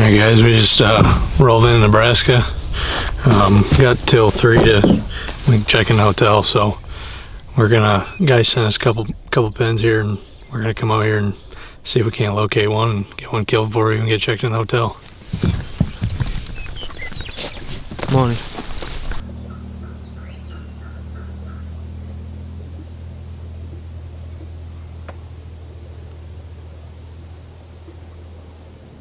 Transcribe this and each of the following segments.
Alright guys, we just rolled in Nebraska. Got till 3 to check in the hotel, so we're gonna, guys sent us a couple pins here, and we're gonna come out here and see if we can't locate one and get one killed before we even get checked in the hotel. Morning.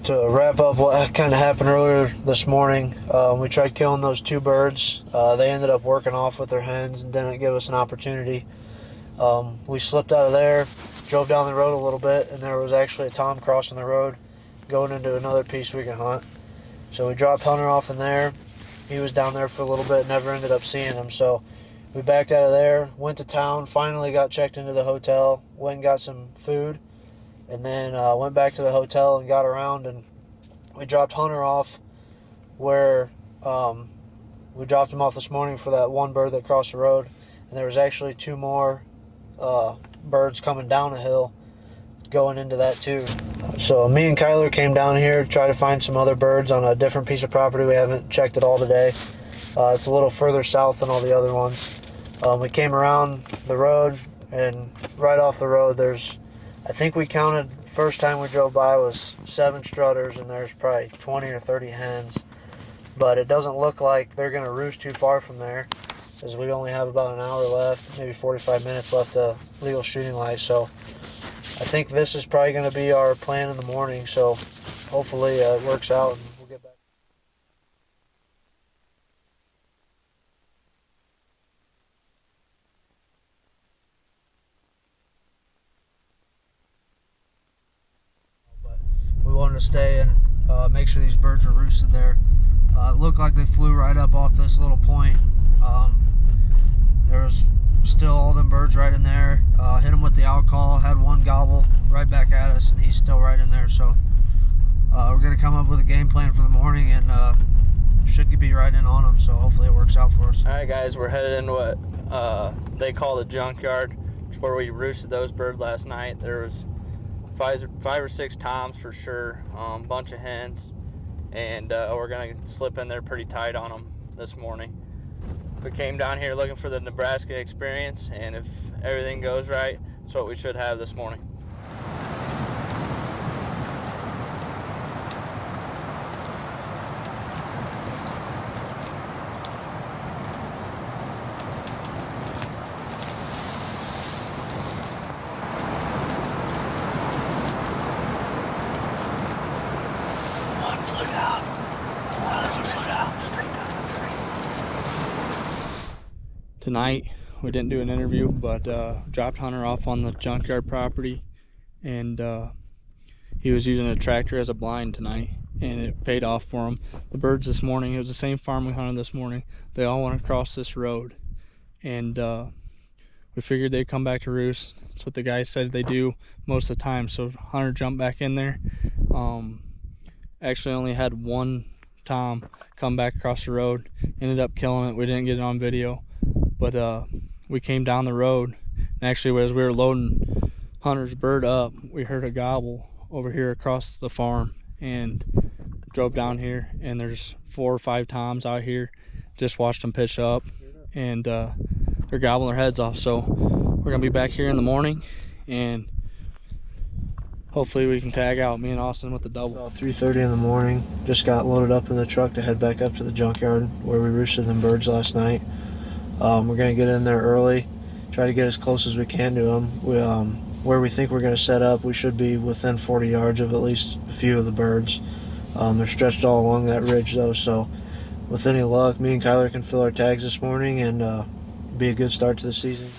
To wrap up what kind of happened earlier this morning, we tried killing those 2 birds. They ended up working off with their hens and didn't give us an opportunity. We slipped out of there, drove down the road a little bit, and there was actually a tom crossing the road going into another piece we can hunt. So we dropped Hunter off in there. He was down there for a little bit, never ended up seeing him. So we backed out of there, went to town, finally got checked into the hotel, went and got some food, and then went back to the hotel and got around, and we dropped Hunter off where we dropped him off this morning for that one bird that crossed the road, and there was actually 2 more birds coming down the hill going into that too. So me and Kyler came down here to try to find some other birds on a different piece of property. We haven't checked it all today. It's a little further south than all the other ones. We came around the road, and right off the road there's, I think we counted, first time we drove by was 7 strutters, and there's probably 20 or 30 hens. But it doesn't look like they're going to roost too far from there, as we only have about an hour left, maybe 45 minutes left to legal shooting light. So I think this is probably going to be our plan in the morning. So hopefully it works out and we'll get back. We wanted to stay and make sure these birds are roosted there. It looked like they flew right up off this little point. There was still all them birds right in there. Hit him with the out call, had one gobble right back at us, and he's still right in there. So we're going to come up with a game plan for the morning, and should be right in on them. So hopefully it works out for us. All right, guys, we're headed into what they call the junkyard, which is where we roosted those birds last night. There was five or six toms for sure, bunch of hens, and we're gonna slip in there pretty tight on them this morning. We came down here looking for the Nebraska experience, and if everything goes right, that's what we should have this morning. Tonight we didn't do an interview, but dropped Hunter off on the junkyard property, and he was using a tractor as a blind tonight, and it paid off for him. The birds this morning, it was the same farm we hunted this morning, they all went across this road, and we figured they'd come back to roost. That's what the guy said they do most of the time. So Hunter jumped back in there. Actually only had one tom come back across the road, ended up killing it. We didn't get it on video, but we came down the road, and actually as we were loading Hunter's bird up, we heard a gobble over here across the farm, and drove down here, and there's 4 or 5 toms out here. Just watched them pitch up, and they're gobbling their heads off. So we're gonna be back here in the morning, and hopefully we can tag out, me and Austin, with the double. About 3:30 in the morning, just got loaded up in the truck to head back up to the junkyard where we roosted them birds last night. We're going to get in there early, try to get as close as we can to them. Where we think we're going to set up, we should be within 40 yards of at least a few of the birds. They're stretched all along that ridge though, so with any luck, me and Kyler can fill our tags this morning and be a good start to the season.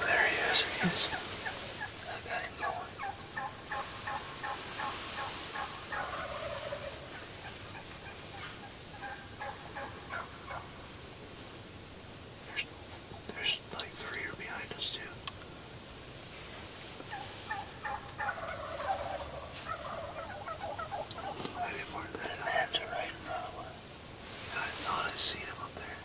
There he is. I got him going. There's like 3 behind us too. Maybe more than that. Hands are right in front of us. I thought I seen him up there.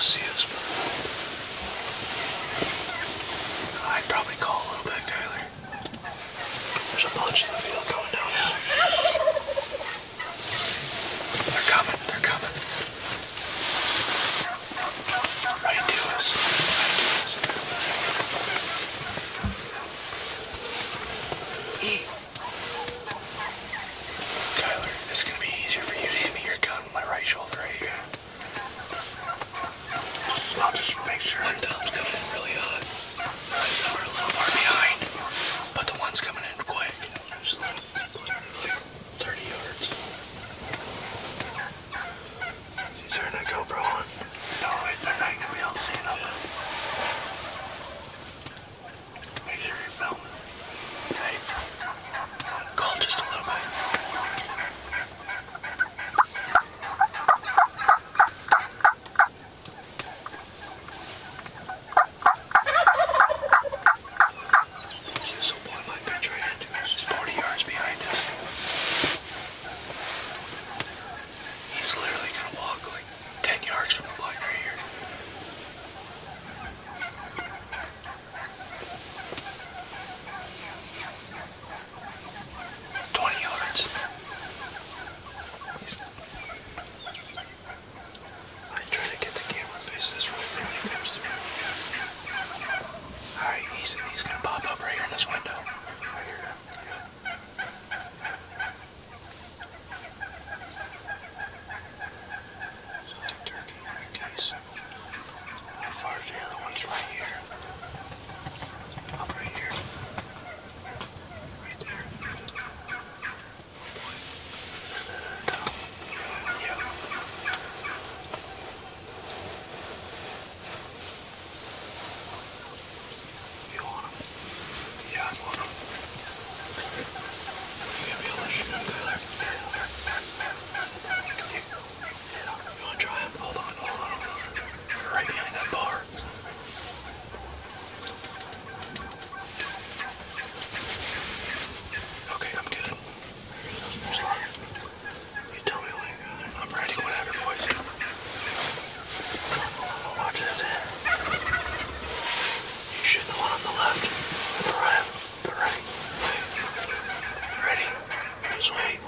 see us, but I'd probably call a little bit, Kyler. There's a bunch in the field going down there. They're coming, they're coming. Right to us, right to us. Kyler, it's gonna be easier for you to hit me your gun with my right shoulder right here. I'll just make sure one Tom's coming in really hot. Alright, so we're a little far behind, but the one's coming in quick. Just like 30 yards. Is he turning that GoPro on? No, wait, they're not gonna be able to see it. Make sure you're filming. Okay. Call just a little bit. He's literally gonna walk like 10 yards from the blind right here. I'm trying to get the camera face this way for when he comes through. Alright, he's gonna pop up right here in this window. Right here. Turkey in your case. How far is the other one? He's right here. Up right here. Right there. Yeah. You want him? Yeah, I want him. You gonna be able to shoot him, Kyler? You wanna try him? Hold on. You're right behind that bar. Okay, I'm good. You tell me when you're good. I'm ready, whatever, boys. Watch this in. You shoot the one on the left. The right. Wait. Ready? Just wait.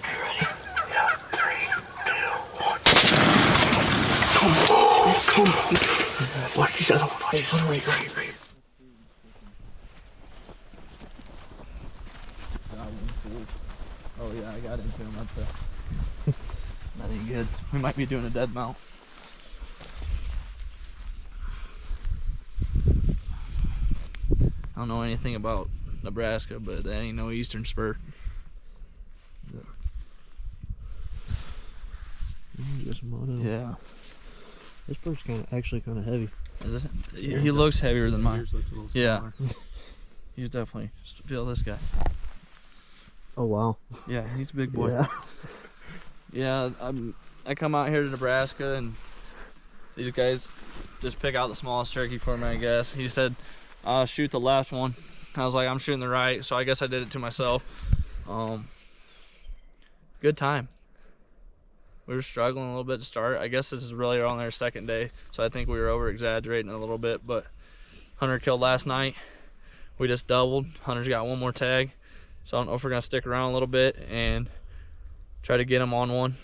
You ready? Yeah. 3, 2, 1. Come on. Watch these other ones. Watch these other ones. Right. Oh yeah, I got into him. That ain't good. We might be doing a dead mount. I don't know anything about Nebraska, but that ain't no eastern spur. Just mono. Yeah. This bird's actually kind of heavy. Is this, he looks heavier than mine. Yeah. He's definitely, feel this guy. Oh wow. Yeah, he's a big boy. Yeah. Yeah, I come out here to Nebraska and these guys just pick out the smallest turkey for me, I guess. He said, shoot the left one. I was like, I'm shooting the right, so I guess I did it to myself. Good time. We were struggling a little bit to start. I guess this is really on their second day, so I think we were over-exaggerating a little bit, but Hunter killed last night. We just doubled. Hunter's got one more tag, so I don't know if we're going to stick around a little bit and try to get him on one.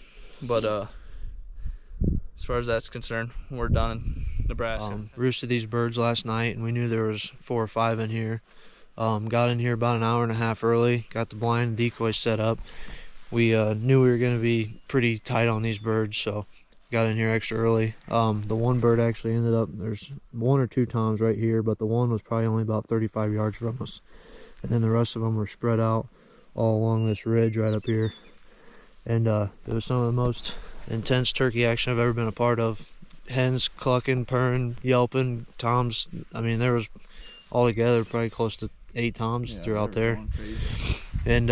But as far as that's concerned, we're done in Nebraska. Roosted these birds last night, and we knew there was 4 or 5 in here. Got in here about an hour and a half early, got the blind decoy set up. We knew we were going to be pretty tight on these birds, so got in here extra early. The one bird actually ended up, there's 1 or 2 toms right here, but the one was probably only about 35 yards from us. And then the rest of them were spread out all along this ridge right up here. And it was some of the most intense turkey action I've ever been a part of. Hens clucking, purring, yelping, toms. I mean, there was altogether probably close to 8 toms throughout there. And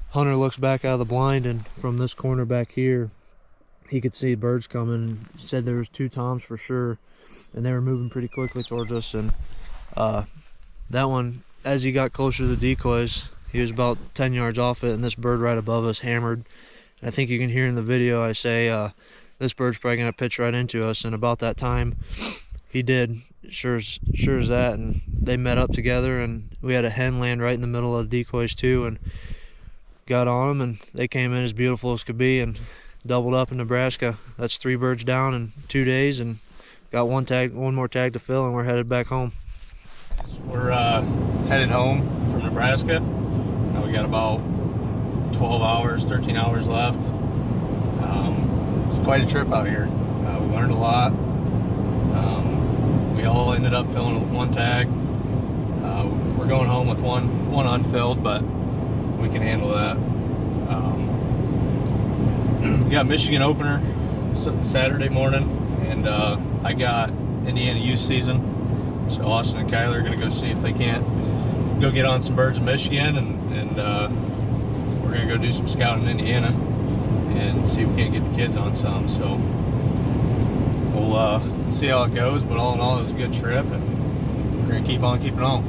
Hunter looks back out of the blind, and from this corner back here, he could see birds coming. He said there was 2 toms for sure, and they were moving pretty quickly towards us. And that one, as he got closer to the decoys, he was about 10 yards off it, and this bird right above us hammered. And I think you can hear in the video I say this bird's probably gonna pitch right into us. And about that time, he did, sure as that. And they met up together, and we had a hen land right in the middle of the decoys too, and got on them, and they came in as beautiful as could be and doubled up in Nebraska. That's 3 birds down in 2 days, and got one more tag to fill, and we're headed back home. We're headed home from Nebraska. We got about 12 hours, 13 hours left. It's quite a trip out here. We learned a lot. We all ended up filling 1 tag. We're going home with one unfilled, but we can handle that. Got Michigan opener Saturday morning, and I got Indiana youth season. So Austin and Kyler are going to go see if they can't go get on some birds in Michigan, and we're going to go do some scouting in Indiana and see if we can't get the kids on some. So we'll see how it goes, but all in all, it was a good trip, and we're going to keep on keeping on.